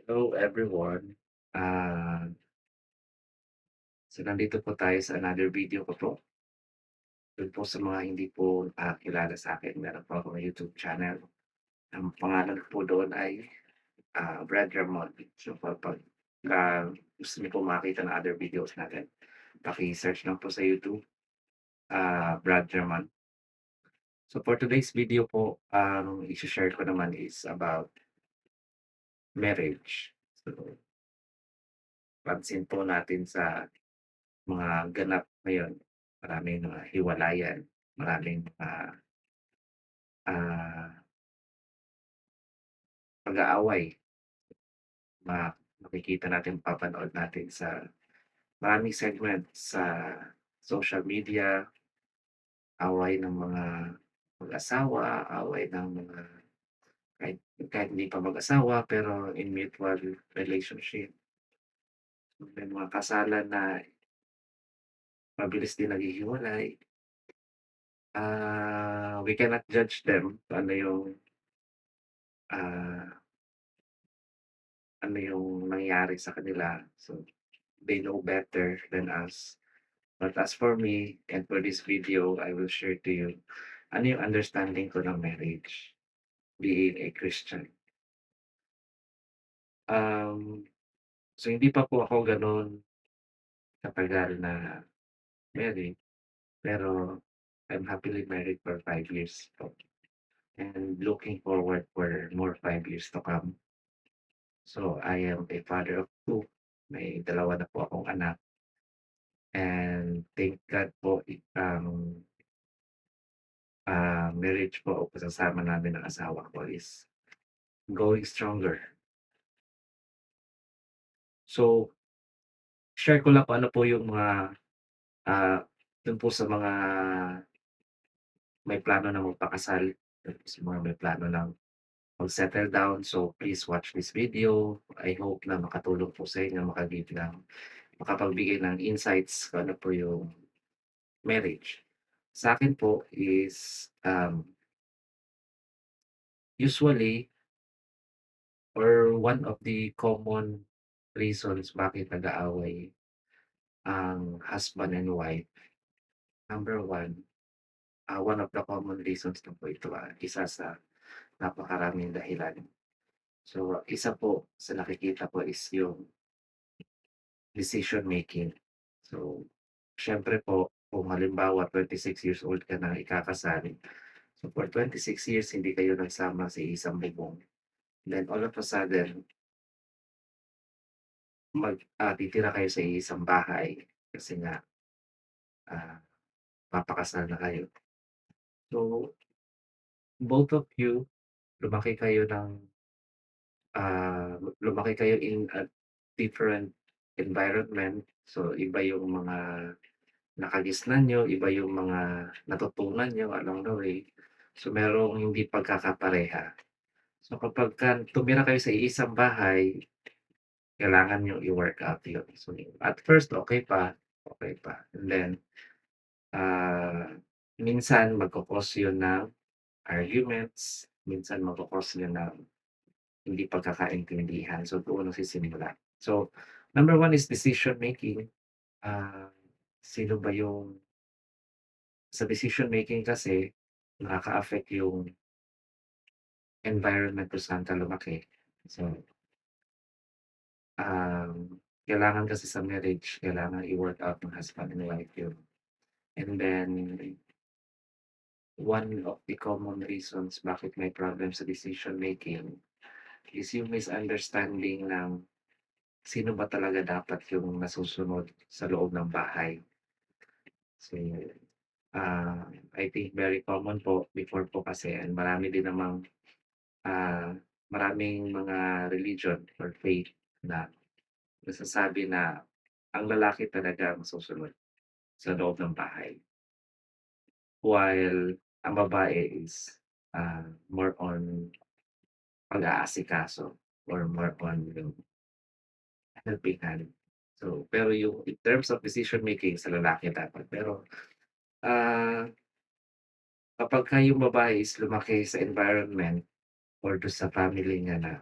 Hello everyone. Ah, so nandito po tayo sa another video ko po. Dun po sa mga hindi po, kilala sa'kin, meron po akong YouTube channel. Ang pangalan ko po doon ay, Brad Ramon. So kapag, gusto niyo po makita ng other videos natin, paki-search lang po sa YouTube, Brad Ramon. So for today's video po, ang ishe-share ko naman is about marriage. So pansin po natin sa mga ganap ngayon, maraming mga hiwalayan, maraming mga, ah, pag-aaway, ma makikita natin, mapapanood natin sa maraming segment sa social media, away ng mga mag-asawa, away ng mga kahit kahit hindi pa mag-asawa pero in mutual relationship. May mga kasalan na mabilis din naghihiwalay. We cannot judge them kung ah ano yung nangyari sa kanila. So, they know better than us. But as for me, and for this video, I will share to you ano yung understanding ko ng marriage, being a Christian. Um, so hindi pa po ako gano'n katagal na married, pero I'm happily married for 5 years po, and looking forward for more 5 years to come. So, I am a father of two. May dalawa na po akong anak. And thank God po, marriage po o pagsasama namin ng asawa ko is going stronger. So, share ko lang kung ano po yung mga, ah, dun po sa mga may plano na magpakasal, dun po sa mga may plano ng mag-settle down. So, please watch this video. I hope na makatulong po sa inyo, makapagbigay ng insights kung ano po yung marriage. Sa'kin po is, usually or one of the common reasons bakit nag-aaway ang husband and wife, number one of the common reasons na po ito, isa sa napakaraming dahilan. So, isa po sa nakikita ko is yung decision making. So, siyempre po kung halimbawa 26 years old ka na ikakasal, so for 26 years hindi kayo nagsama sa isang bubong. Then all of a sudden titira kayo sa iisang bahay kasi nga, ah, papakasal na kayo. So, both of you lumaki kayo lumaki kayo in a different environment. So, iba yung mga nakagisnan niyo, iba yung mga natutunan niyo along the way. So, merong hindi pagkakapareha. So, kapagka tumira kayo sa iisang bahay, kailangan niyong i-work out yun. So, at first okey pa, and then, ah, minsan magko-cause yun ng arguments, minsan magko-cause yun ng hindi pagkakaintindihan. So, doon nagsisimula. So, number one is decision making. Ah, sino ba yung sa decision making kasi nakaka-affect yung environment kung saan ka lumaki. So, kailangan kasi sa marriage, kailangan i-work out ng husband and wife yun. And then, one of the common reasons bakit may problem sa decision making is yung misunderstanding ng sino ba talaga dapat yung nasusunod sa loob ng bahay. So, I think very common po before po kasi, and marami din namang, ah, maraming mga religion or faith na nasasabi na ang lalaki talaga ang susunod sa loob ng bahay. While ang babae is, more on pag-aasikaso or more on yung helping hand. So, pero yung in terms of decision making sa lalaki dapat. Pero, ah, kapagka yung babae is lumaki sa environment or dun sa family niya na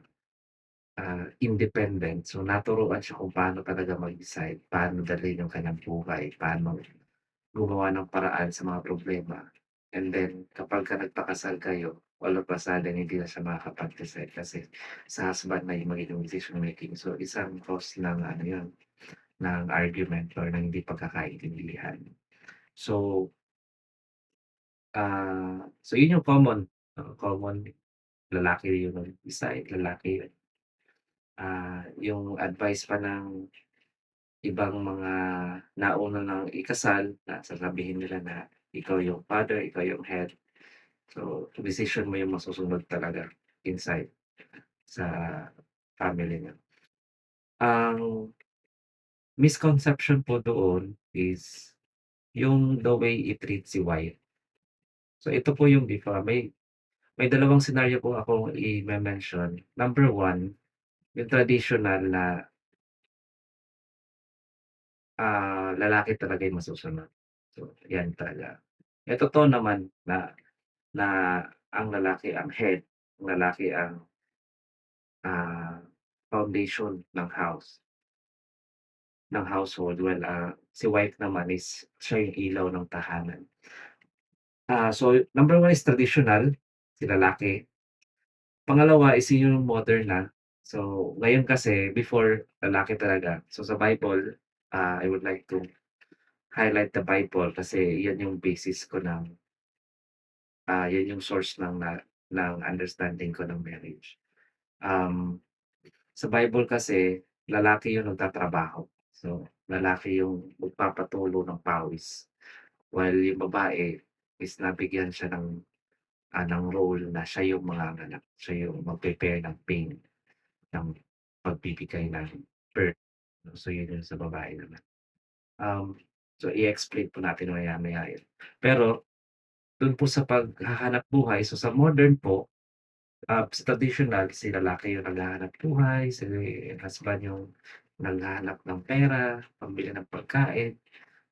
independent. So, naturuan siya kung paano talaga mag-decide, paano dalhin yung kanyang buhay, paano gumawa ng paraan sa mga problema. And then kapagka nagpakasal kayo, all of a sudden hindi na siya makakapag-decide kasi sa husband na yung magiging decision making. So, isang cause ng ano yun, ng argument or ng hindi pagkakaintindihan. So, yun yung common, common lalaki yung nag-decide, lalaki yun. Yung advice pa ng ibang mga nauna ng ikasal na sasabihin nila na ikaw yung father, ikaw yung head. So, decision mo yung masusunod talaga inside sa family niyo. Ang misconception po doon is yung the way i-treat si wife. So, ito po yung before may dalawang senaryo po akong i-me-mention. Number one, yung traditional na, lalaki talaga yung masusunod. So, yan talaga. Totoo naman na na ang lalaki ang head, ang lalaki ang, ah, foundation ng household, well, si wife naman is siya yung ilaw ng tahanan. So number one is traditional, si lalaki. Pangalawa is yung modern na. So ngayon kasi before lalaki talaga. So sa Bible, I would like to highlight the Bible kasi yan yung basis ko ng, yan yung source ng understanding ko ng marriage. Um, sa Bible kasi lalaki yung nagtatrabaho. So lalaki yung magpapatulo ng pawis. While yung babae is nabigyan siya ng role na siya yung manganganak, siya yung mag-prepare ng pain, ng pagbibigay ng birth, 'no. So yun yung sa babae naman. Um, so i-explain po natin maya-maya yun. Pero dun po sa paghahanap buhay, so sa modern po, sa traditional si lalaki yung naghahanap buhay, si husband yung naghahanap ng pera, pambili ng pagkain.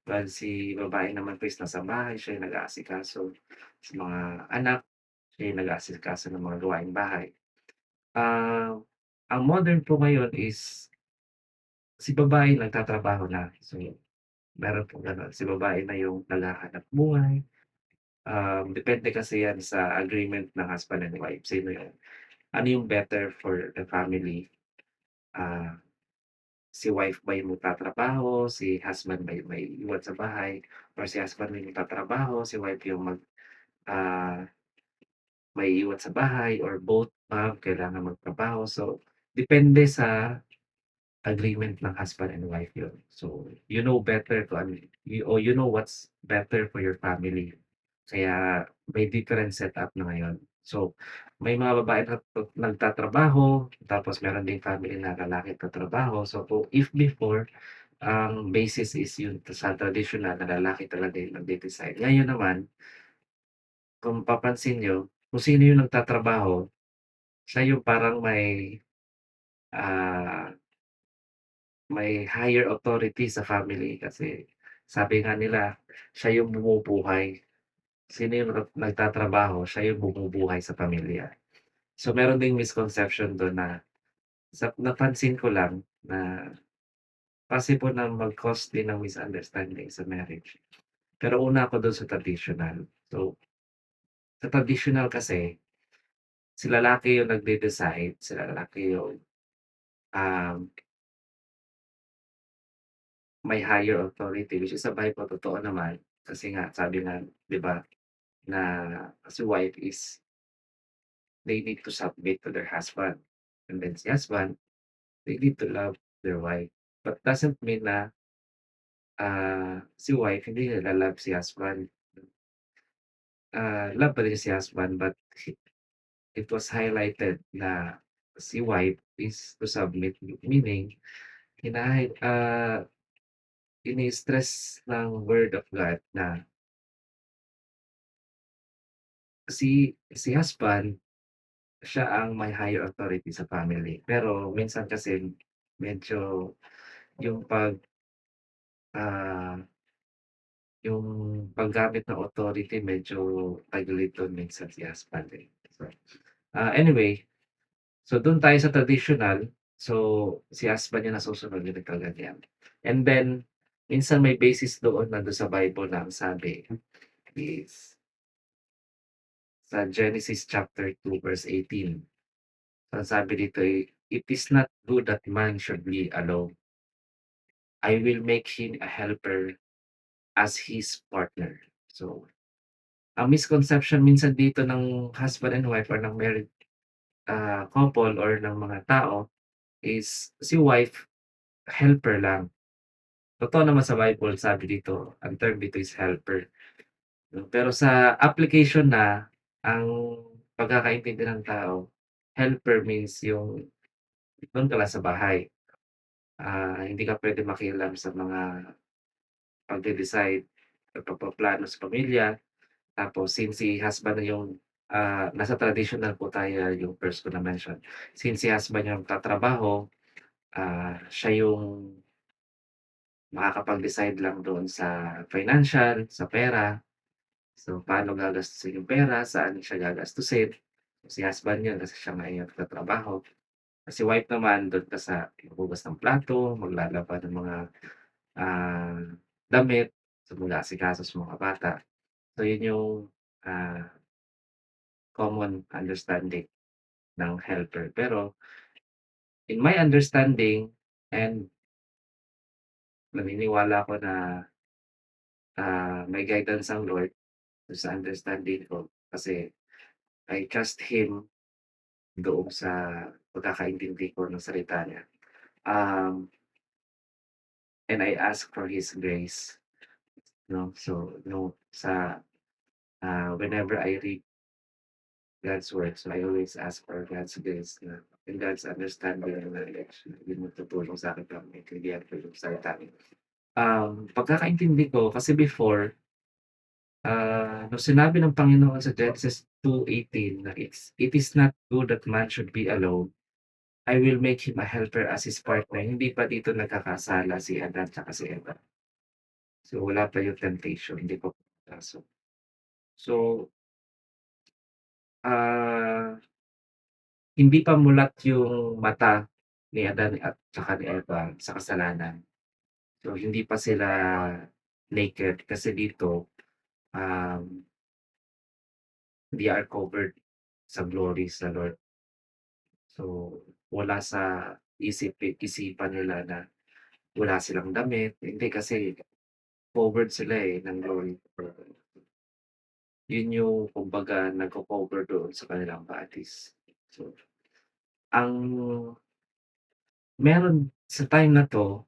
While si babae naman po is nasa bahay, siya yung nag-aasikaso sa mga anak, siya yung nag-aasikaso ng mga gawaing bahay. Ah, ang modern po ngayon is si babae nagtatrabaho na. So, meron pong gano'n, si babae na yung naghahanap buhay. Depende kasi yan sa agreement ng husband and wife. Sino yung ano yung better for the family? Ah, si wife ba yung magtatrabaho, si husband ba yung may iwan sa bahay, or si husband ba yung magtatrabaho, si wife yung ah, maiiwan sa bahay or both ba kailangan magtrabaho. So, depende sa agreement ng husband and wife yun. So, you know better kung ano you know what's better for your family. Kaya may different setup na ngayon. So, may mga babae na nagtatrabaho, tapos meron ding family na lalaki nagtatrabaho. So, kung if before, ang basis is yun sa traditional na lalaki talaga yung nagde-decide. Ngayon naman, kung papansin niyo, kung sino yung nagtatrabaho, siya yung parang ah, may higher authority sa family kasi sabi nga nila, siya yung bumubuhay. Sino yung nagtatrabaho, siya yung bumubuhay sa pamilya. So, meron ding misconception dun na napansin ko lang na possible na mag-cause din ng misunderstanding sa marriage. Pero una ako dun sa traditional. So, sa traditional kasi, si lalaki yung nagde-decide, si lalaki yung, um, may higher authority, which is sa Bible totoo naman. Kasi nga sabi nga 'di ba, na si wife is they need to submit to their husband, and then si husband, they need to love their wife. But doesn't mean na, si wife hindi nila love si husband. Love pa rin si husband but it was highlighted na si wife is to submit, meaning ini-stress ng word of God na si husband siya ang may higher authority sa family. Pero minsan kasi medyo yung ah, yung paggamit ng authority medyo tagilid dun minsan si husband, eh. So, anyway, so dun tayo sa traditional. So, si husband niya nasusunod ganito, ganyan. And then, minsan may basis doon nandun sa Bible na ang sabi is sa Genesis chapter 2 verse 18. Ang sabi dito ay, "It is not good that man should be alone. I will make him a helper as his partner." So, ang misconception minsan dito ng husband and wife or ng married, couple or ng mga tao is si wife helper lang. Totoo naman sa Bible sabi dito, ang term dito is helper. No, pero sa application na, ang pagkakaintindi ng tao, helper means yung dun ka lang sa bahay, hindi ka puwede makialam sa mga pagde-decide at pagpaplano sa pamilya. Tapos since si husband na yung, nasa traditional po tayo yung first ko na-mention. Since si husband yung nagtatrabaho, siya yung makakapag-decide lang doon sa financial, sa pera. So, paano gagastusin yung pera, saan siya gagastusin. Si husband yun kasi siya nga yung nagtatrabaho. Si wife naman dun ka sa maghuhugas ng plato, maglalaba ng mga, ah, damit, so mag-aasikaso sa mga bata. So, yun yung, ah, common understanding ng helper. Pero in my understanding and naniniwala ako na, may guidance ang Lord dun sa understanding ko kasi I trust Him doon sa pagkakaintindi ko ng salita niya. Um, and I ask for His grace, no? So, no, sa, whenever I read God's word, so I always ask for God's grace na and God's understanding and knowledge na yun magtutulong sa'kin para maintindihan ko yung salita niya. Pagkakaintindi ko kasi before, nung sinabi ng Panginoon sa Genesis 2:18 na it is not good that man should be alone, I will make him a helper as his partner. Hindi pa dito nagkakasala si Adan tsaka si Eva. So, wala pa yung temptation, hindi pa pumasok. So, ah, hindi pa mulat yung mata ni Adan at tsaka ni Eva sa kasalanan. So, hindi pa sila naked kasi dito, um, they are covered sa glory sa Lord. So, wala sa isipan nila na wala silang damit, hindi kasi covered sila, ng glory. Yun yung kumbaga nagko-cover doon sa kanilang bodies. So, ang meron sa time na 'to,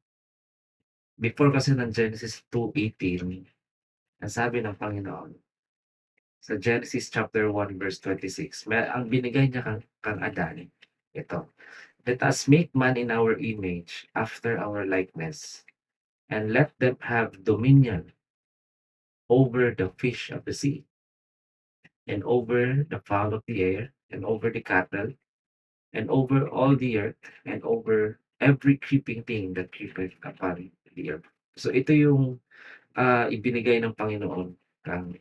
before kasi ng Genesis 2:18, ang sabi ng Panginoon sa Genesis chapter 1 verse 26, ang binigay niya kang Adan, ito, "Let us make man in our image, after our likeness, and let them have dominion over the fish of the sea, and over the fowl of the air, and over the cattle, and over all the earth, and over every creeping thing that creepeth upon the earth." So ito yung, ibinigay ng Panginoon kang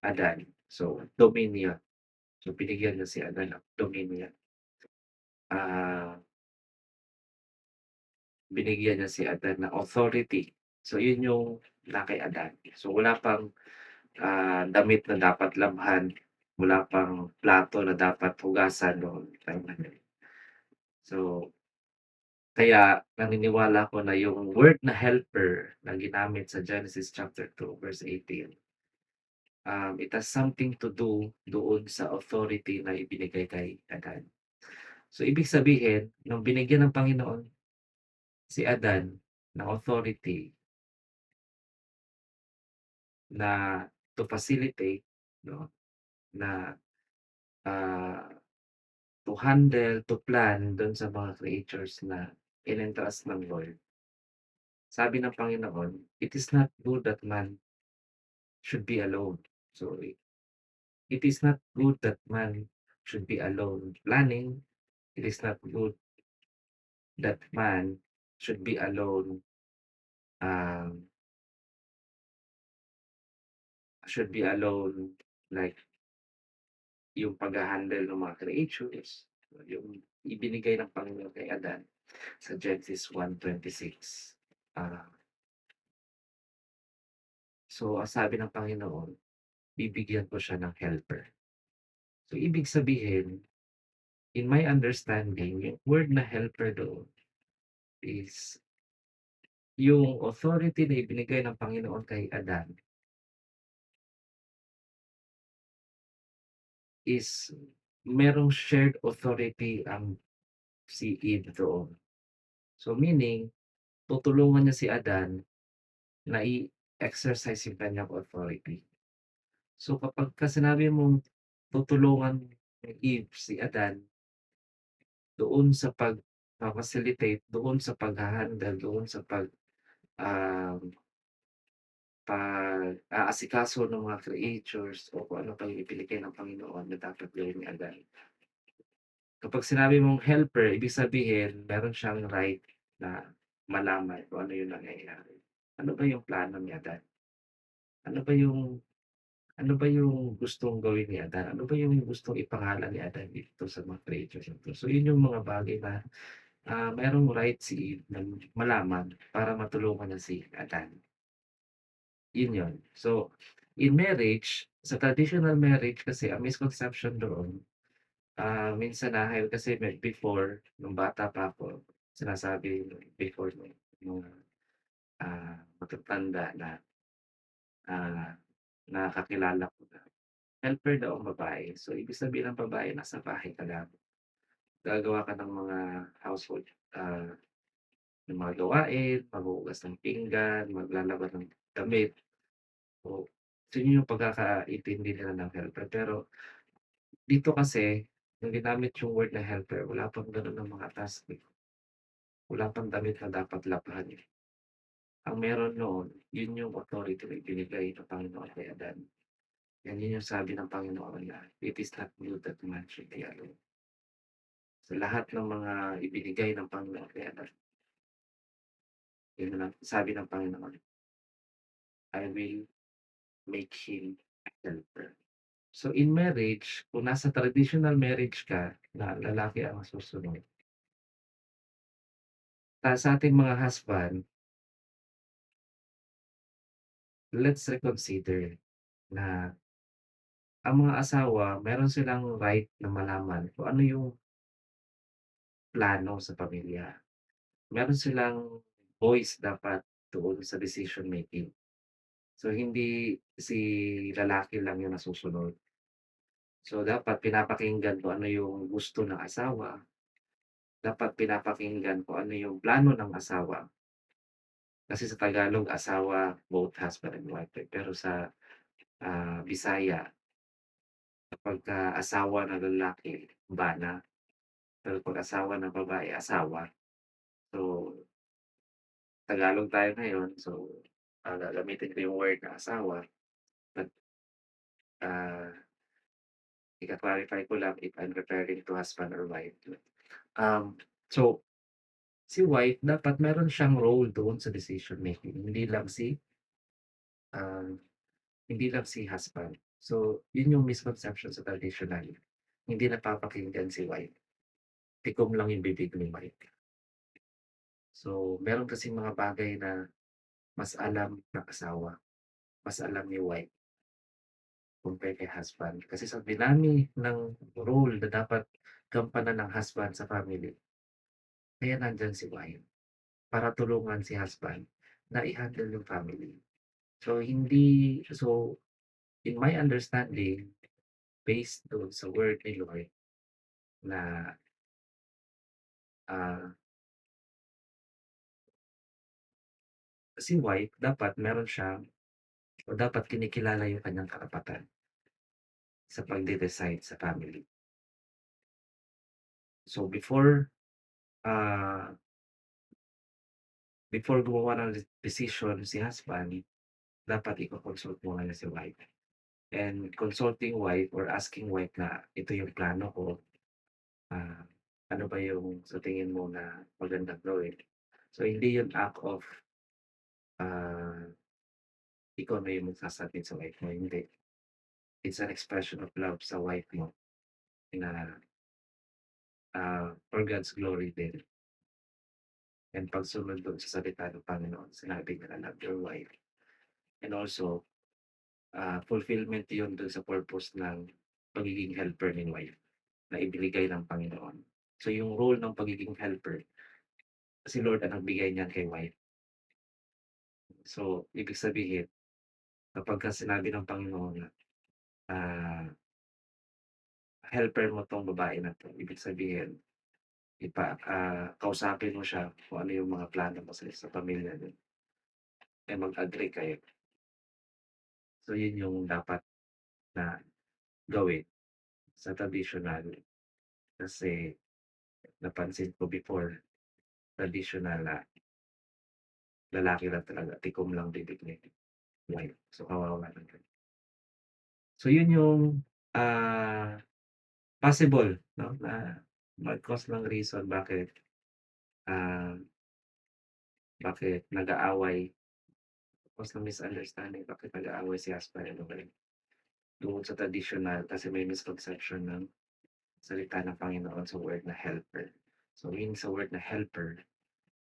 Adan. So, dominion. So, binigyan niya si Adan ng dominion. Ah, binigyan niya si Adan ng authority. So, yun yung kay Adan. So, wala pang, damit na dapat labhan, wala pang plato na dapat hugasan noon time na yun. So, kaya naniniwala ako na yung word na helper na ginamit sa Genesis chapter 2 verse 18, it has something to do doon sa authority na ibinigay kay Adan. So, ibig sabihin nung binigyan ng Panginoon si Adan ng authority na to facilitate 'no, na, ah, to handle, to plan dun sa mga creatures na in-entrust ng Lord. Sabi ng Panginoon, "It is not good that man should be alone." So, it is not good that man should be alone planning. It is not good that man should be alone, um, should be alone like yung pagha-handle ng mga creatures. yung ibinigay ng Panginoon kay Adan sa Genesis 1:26. Ah, so ang sabi ng Panginoon, bibigyan ko siya ng helper. So ibig sabihin, in my understanding, yung word na helper doon is yung authority na ibinigay ng Panginoon kay Adan is merong shared authority ang si Eve doon. So meaning, tutulungan niya si Adan na i-exercise yung kanyang authority. So kapagka sinabi mong tutulungan ni Eve si Adan doon sa pagfa-facilitate, doon sa pagha-handle, doon sa um, pag-aasikaso ng mga creatures o kung ano pa yung ibinigay ng Panginoon na dapat gawin ni Adan. Kapag sinabi mong helper, ibig sabihin meron siyang right na malaman kung ano yung nangyayari. Ano ba yung plano ni Adan? Ano ba yung Ano ba yung gustong gawin ni Adan? Ano ba yung gustong ipangalan ni Adan dito sa mga creatures na 'to? So, yun yung mga bagay na, merong right si Eve na malaman para matulungan niya si Adan, yun yun. So, in marriage, sa traditional marriage kasi ang misconception doon, minsan dahil kasi before nung bata pa ako, sinasabi before nung, matatanda na, ah, nakakilala ko na helper daw ang babae. So, ibig sabihin ng babae nasa bahay ka lang. Gagawa ka ng mga household, ng mga gawain, maghuhugas ng pinggan, maglalaba ng damit. So, yun yung pagkakaintindi nila ng helper. Pero dito kasi, nung ginamit yung word na helper, wala pang gano'n ng mga task, eh. Wala pang damit na dapat labahan, eh. Ang meron noon, yun yung authority na ibinigay ng Panginoon kay Adan. Yun yung sabi ng Panginoon na, "It is not good that man should be alone." Sa lahat ng mga ibinigay ng Panginoon kay Adan, yun lang sabi ng Panginoon, "I will make him a helper." So in marriage, kung nasa traditional marriage ka na lalaki ang susunod, sa ating mga husband, let's reconsider na ang mga asawa meron silang right na malaman kung ano yung plano sa pamilya. Meron silang voice dapat doon sa decision making. So hindi si lalaki lang yung nasusunod. So dapat pinapakinggan kung ano yung gusto ng asawa, dapat pinapakinggan kung ano yung plano ng asawa. Kasi sa Tagalog asawa, both husband and wife, eh, pero sa, Bisaya kapagka asawa ng lalaki, bana, pero 'pag asawa ng babae, asawa. So, Tagalog tayo ngayon, so, gagamitin ko yung word na asawa, but, ah, ika-clarify ko lang if I'm referring to husband or wife. Um, so, si wife dapat meron siyang role doon sa decision making, ah, hindi lang si husband. So, yun yung misconception sa traditional. Hindi napapakinggan si wife, tikom lang yung bibig ni wife. So, meron kasing mga bagay na mas alam ng asawa, mas alam ni wife compare kay husband. Kasi sa dinami ng role na dapat gampanan ng husband sa family, kaya nandiyan si wife para tulungan si husband na i-handle yung family. So, in my understanding, based doon sa word ni Lord na, ah, si wife dapat meron siyang o dapat kinikilala yung kanyang karapatan sa pagde-decide sa family. So, ah, before gumawa ng desisyon si husband, dapat iko-consult muna niya si wife. And consulting wife or asking wife na, "Ito yung plano ko, ah, ano ba yung sa tingin mo na magandang gawin?" So, hindi yun act of, ah, ikaw na yung magsasabi sa wife mo, hindi. It's an expression of love sa wife mo na for God's glory din and pagsunod dun sa salita ng Panginoon. Sinabi niya na love your wife and also, fulfillment yun dun sa purpose ng pagiging helper ni wife na ibinigay ng Panginoon. So, yung role ng pagiging helper, si Lord ang nagbigay niyan kay wife. So, ibig sabihin kapagka sinabi ng Panginoon na, ah, helper mo 'tong babae na 'to, ibig sabihin kausapin mo siya kung ano yung mga plano mo sa pamilya niyo, eh, mag-agree kayo. So, yun yung dapat na gawin sa traditional kasi napansin ko before traditional na lalaki lang talaga, tikom lang bibig ni wife. So, kawawa naman. So, yun yung, ah, possible 'no, na mag-cause ng reason ah, bakit nag-aaway, cause ng misunderstanding, bakit nag-aaway si husband and wife. Tungkol sa traditional kasi may misconception ng salita ng Panginoon sa word na helper. So, meaning sa word na helper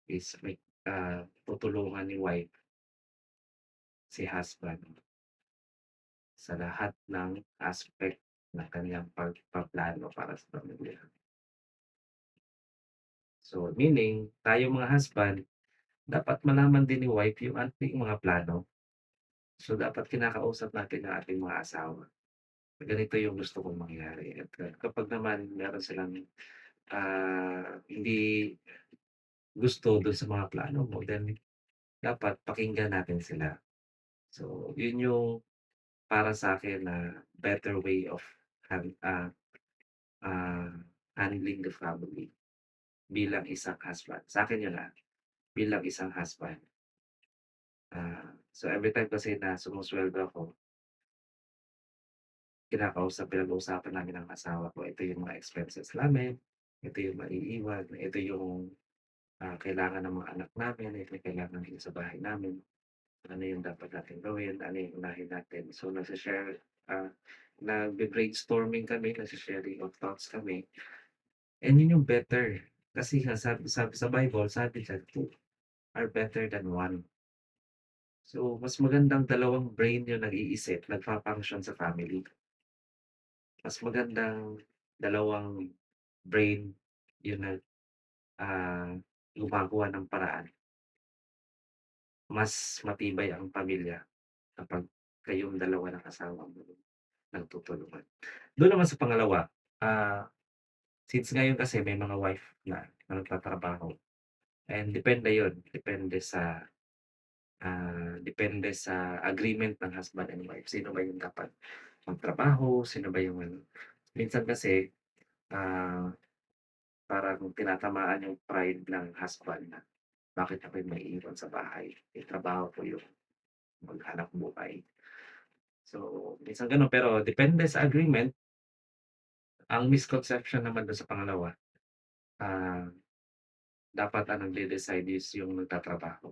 is may, tutulungan ni wife si husband sa lahat ng aspect ng kaniyang pagpaplano para sa pamilya. So, meaning tayong mga husband, dapat malaman din ni wife yung ating mga plano. So, dapat kinakausap natin ang ating mga asawa. Ganito yung gusto kong mangyari at kapag naman meron silang, hindi gusto dun sa mga plano mo, then dapat pakinggan natin sila. So, yun yung para sa akin na better way of han ah, ah, handling the family bilang isang husband. Sa'kin yun, bilang isang husband. So everytime kasi na sumusweldo ako, pinag-uusapan namin ng asawa ko, ito yung mga expenses namin, ito yung maiiwan, ito yung, kailangan ng mga anak namin, ito yung kailangan din sa bahay namin. Ano yung dapat natin gawin, ano yung unahin natin. So nagbe-brainstorming kami, nagse-sharing of thoughts kami, and yun yung better. Kasi nga sabi sabi sa Bible, sabi diyan, "Two are better than one." So, mas magandang dalawang brain yung nag-iisip, nagfa-function sa family. Mas magandang dalawang brain yung gumagawa ng paraan. Mas matibay ang pamilya kapag kayong dalawa ng asawa mo nagtutulungan. Do'n naman sa pangalawa, since ngayon kasi may mga wife na nagtatrabaho and depende sa agreement ng husband and wife. Sino ba yung dapat magtrabaho, sino ba yung ano. Minsan kasi, ah, parang tinatamaan yung pride ng husband na, "Bakit ako'y maiiwan sa bahay, eh, trabaho ko yung maghanap buhay." So, minsan gano'n, pero depende sa agreement. Ang misconception naman dun sa pangalawa, ah, dapat ang nagde-decide is yung nagtatrabaho.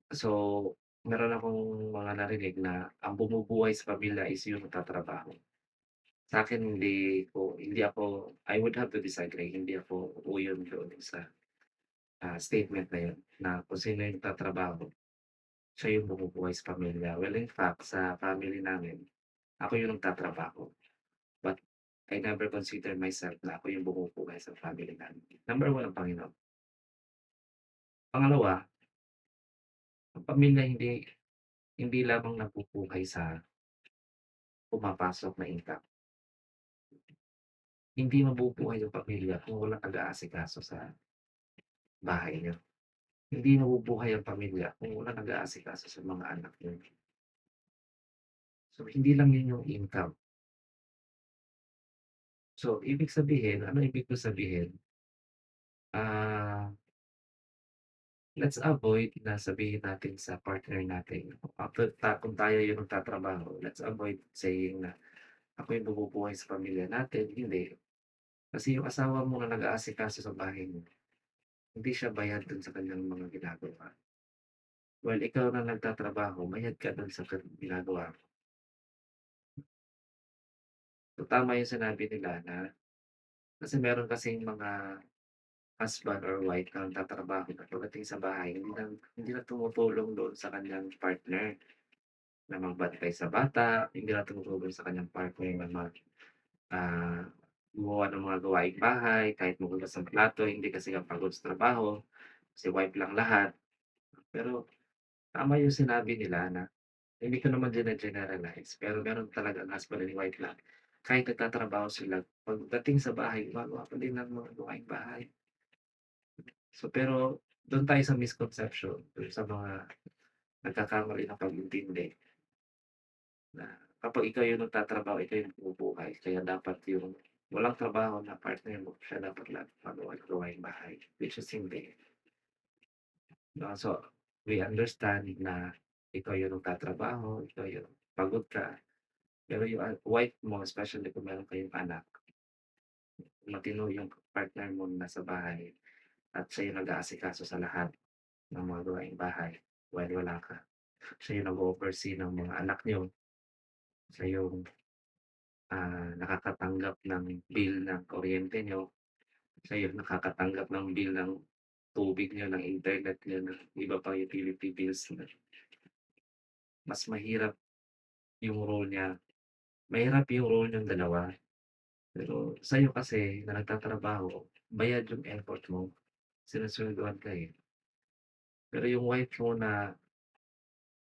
So, meron akong mga narinig na ang bumubuhay sa pamilya is yung nagtatrabaho. Sa'kin hindi ako I would have to disagree, hindi ako uuyon doon sa, statement na yun, na kung sino yung nagtatrabaho, siya yung bumubuhay sa pamilya. Well, in fact, sa family namin, ako yung nagtatrabaho, but I never consider myself na ako yung bumubuhay sa family namin. Number one ang Panginoon. Pangalawa, ang pamilya hindi lamang nabubuhay sa pumapasok na income. Hindi mabubuhay yung pamilya kung walang nag-aasikaso sa bahay niyo. Hindi mabubuhay ang pamilya kung walang nag-aasikaso sa mga anak niyo. So, hindi lang yun yung income. So, ibig ko sabihin, ah, let's avoid na sabihin natin sa partner natin, kung tayo yung nagtatrabaho, let's avoid saying na, "Ako yung bumubuhay sa pamilya natin." Hindi. Kasi yung asawa mo na nag-aasikaso sa bahay niyo, hindi siya bayad dun sa kanyang mga ginagawa. While ikaw na nagtatrabaho, bayad ka dun sa ginagawa mo. So, tama yung sinabi nila na Kasi meron kasing mga husband or wife na nagtatrabaho na pagdating sa bahay hindi na tumutulong doon sa kanyang partner na magbantay sa bata, hindi na tumutulong sa kanyang partner na ah, gumawa ng mga gawaing bahay, kahit maghugas ng plato, hindi kasi nga pagod sa trabaho, si wife lang lahat. Pero tama yung sinabi nila na hindi ko naman gine-generalize, pero meron talagang husband and wife na kahit nagtatrabaho sila, pagdating sa bahay gumagawa pa din ng mga gawaing bahay. So, pero dun tayo sa misconception, dun sa mga nagkakamali ng pag-intindi na kapag ikaw yung nagtatrabaho, ikaw yung bumubuhay, kaya dapat yung walang trabaho na partner mo, siya dapat lang magawa ng gawaing bahay, which is hindi. 'No, so we understand na ikaw yung nagtatrabaho, ikaw yung pagod ka, pero yung, wife mo especially kung meron kayong anak, matino yung partner mo na nasa bahay at siya yung nag-aasikaso sa lahat ng mga gawaing bahay while wala ka. Siya yung nag-o-oversee ng mga anak niyo, siya yung, nakakatanggap ng bill ng kuryente niyo, siya yung nakakatanggap ng bill ng tubig niyo, ng internet niyo, ng iba pang utility bills na mas mahirap yung role niyong dalawa. Pero sa'yo kasi na nagtatrabaho, bayad yung effort mo, sinusuelduhan ka, eh. Pero yung wife mo na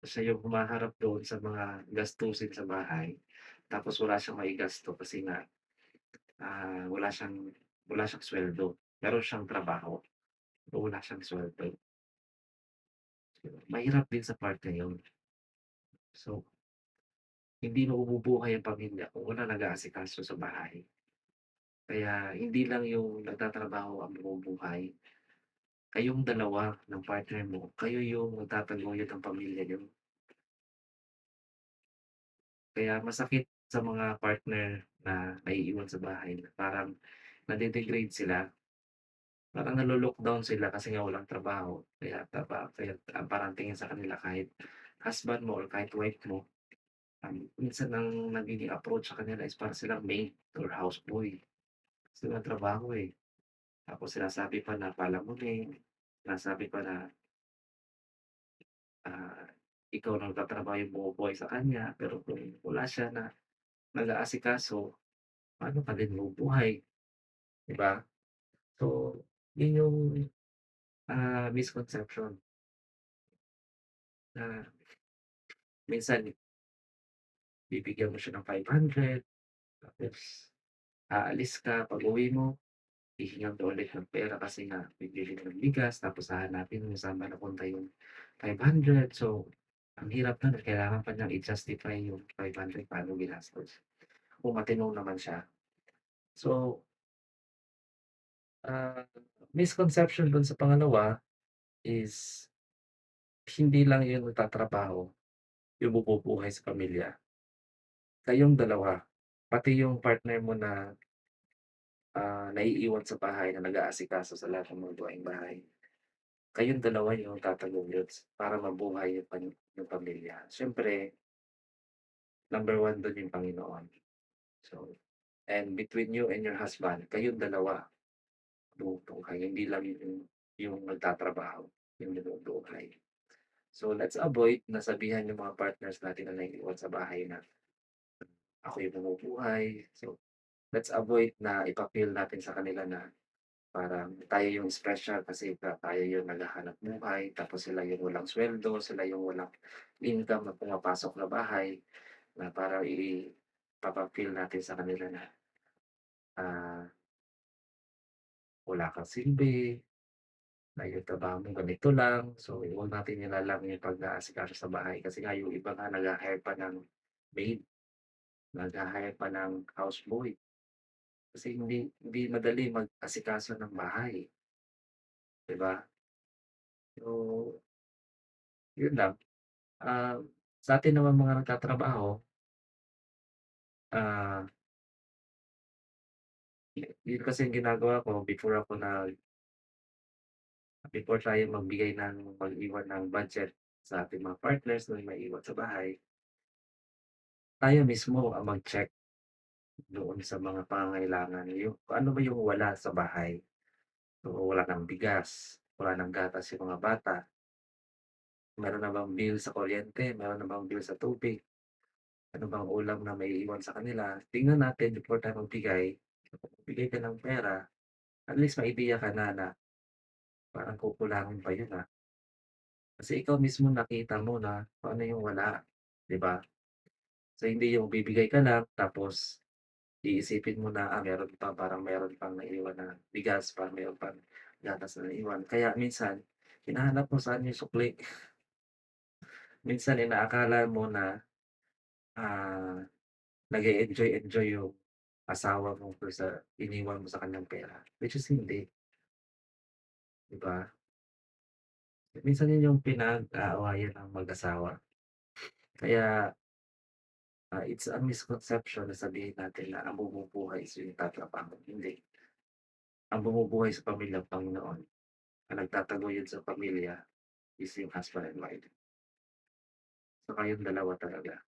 siya yung humaharap doon sa mga gastusin sa bahay, tapos wala siyang maigasto kasi nga, wala siyang suweldo. Meron siyang trabaho, pero wala siyang suweldo. Mahirap din sa part na yun. So, hindi mabubuhay ang pamilya kung walang nag-aasikaso sa bahay. Kaya hindi lang yung nagtatrabaho ang bumubuhay, kayong dalawa ng partner mo, kayo yung nagtataguyod ng pamilya niyo. Kaya masakit sa mga partner na naiiwan sa bahay na parang nade-degrade sila, parang nalo-look-down sila kasi nga walang trabaho. Kaya ang parang tingin sa kanila kahit husband mo or kahit wife mo, minsan ang nagiging approach sa kanila is para silang maid or houseboy. Kasi walang trabaho, eh. Tapos sinasabi pa na palamunin, sinasabi pa na, ah, ikaw na nagtatrabaho yung bumubuhay sa kanya, pero kung wala siya na nag-aasikaso, paano ka din mabubuhay, 'di ba? So, yun yung, misconception na minsan bibigyan mo siya ng 500 tapos aalis ka, pag-uwi mo hihingan ka ulit ng pera kasi nga bibili ng bigas tapos hahanapin mo saan ba napunta yung 500. So, ang hirap nun kailangan pa niyang i-justify yung 500 paano ginastos, kung matino naman siya. So, ah, misconception dun sa pangalawa is hindi lang yung nagtatrabaho yung bumubuhay sa pamilya, kayong dalawa, pati yung partner mo na, naiiwan sa bahay na nag-aasikaso sa lahat ng mga gawaing bahay. Kayong dalawa yung tataguyod para mabuhay yung pamilya. Siyempre, number one dun yung Panginoon. So, and between you and your husband, kayong dalawa bumubuhay, hindi lang yung nagtatrabaho, yung bumubuhay. So, let's avoid na sabihan yung mga partners natin na naiiwan sa bahay na, "Ako yung bumubuhay." So, let's avoid na ipa-feel natin sa kanila na parang tayo yung special kasi tayo yung naghahanap buhay, tapos sila yung walang suweldo, sila yung walang income na pumapasok na bahay, na para ipapa-feel natin sa kanila na, ah, wala kang silbi, na yung trabaho mo ganito lang. So, huwag natin ilalang yung pag-aasikaso sa bahay kasi nga yung iba nga nagha-hire pa ng maid, nagha-hire pa ng houseboy kasi hindi hindi madali mag-asikaso ng bahay, 'di ba? So, yun lang. Ah, sa atin naman mga nagtatrabaho, ah, yun kasi ang ginagawa ko before tayo mag-iwan ng budget sa ating mga partners na maiiwan sa bahay, tayo mismo ang mag-check doon sa mga pangangailangan, yung kung ano ba yung wala sa bahay. So, wala ng bigas, wala ng gatas yung mga bata, meron na bang bill sa kuryente, meron na bang bill sa tubig, ano bang ulam na maiiwan sa kanila. Tingnan natin before tayo magbigay. Kung magbigay ka ng pera, at least may ideya ka na na parang kukulangin pa yun, kasi ikaw mismo nakita mo na kung ano yung wala, 'di ba? So, hindi yung bibigay ka lang tapos iisipin mo na, meron pa, parang meron pang naiwan na bigas, parang meron pang gatas na naiwan. Kaya minsan hinahanap mo saan yung sukli. Minsan inaakala mo na, ah, nag-e-enjoy yung asawa mo dun sa iniwan mo sa kanyang pera, which is hindi, 'di ba? Minsan yun yung pinag-aawayan ng mag-asawa. Kaya, it's a misconception na sabihin natin na ang bumubuhay is yung nagtatrabaho, hindi. Ang bumubuhay sa pamilyang Panginoon, ang nagtataguyod sa pamilya is yung husband and wife. So, kayong dalawa talaga.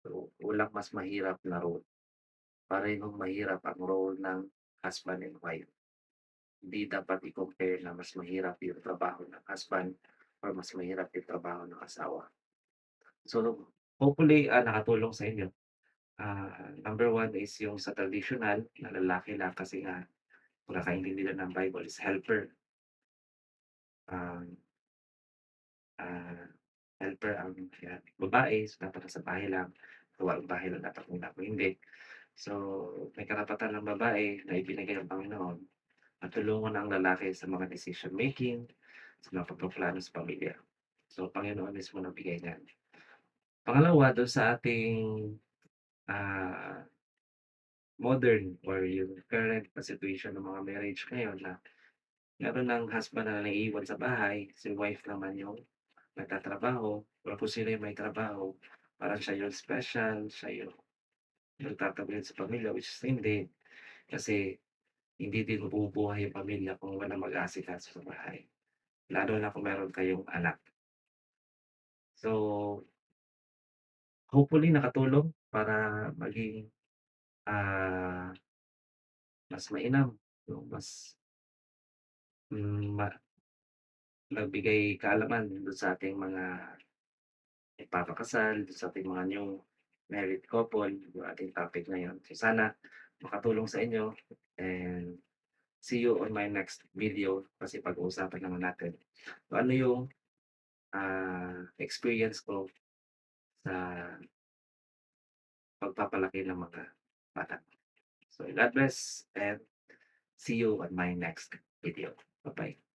So, walang mas mahirap na role. Parehong mahirap ang role ng husband and wife. Hindi dapat i-compare na mas mahirap yung trabaho ng husband or mas mahirap yung trabaho ng asawa. So, hopefully, nakatulong sa inyo. Number one is yung sa traditional na lalaki lang kasi nga nakakaintindi lang ng Bible is helper. Um, ah, Helper ang babae, so dapat nasa bahay lang, gawaing bahay lang dapat nila kung hindi. So, may karapatan ng babae na ibinigay ng Panginoon na tulungan ang lalaki sa mga decision making, sa mga pagpaplano sa pamilya. So, Panginoon mismo nagbigay niyan. Pangalawa, dun sa ating, ah, modern or yung current na situation ng mga marriage ngayon na meron ng husband na naiiwan sa bahay, si wife naman yung nagtatrabaho or kung sino yung may trabaho, parang siya yung special, siya yung nagtataguyod sa pamilya, which is hindi. Kasi hindi din mabubuhay yung pamilya kung walang mag-aasikaso sa bahay, lalo na kung meron kayong anak. So, hopefully nakatulong para maging, ah, mas mainam, yung mas, ma magbigay kaalaman dun sa ating mga nagpapakasal, dun sa ating mga new married couple, yung ating topic ngayon. So, sana makatulong sa inyo and see you on my next video kasi pag-uusapan naman natin kung ano yung, experience ko sa pagpapalaki ng mga bata. So, God bless and see you on my next video. Bye-bye.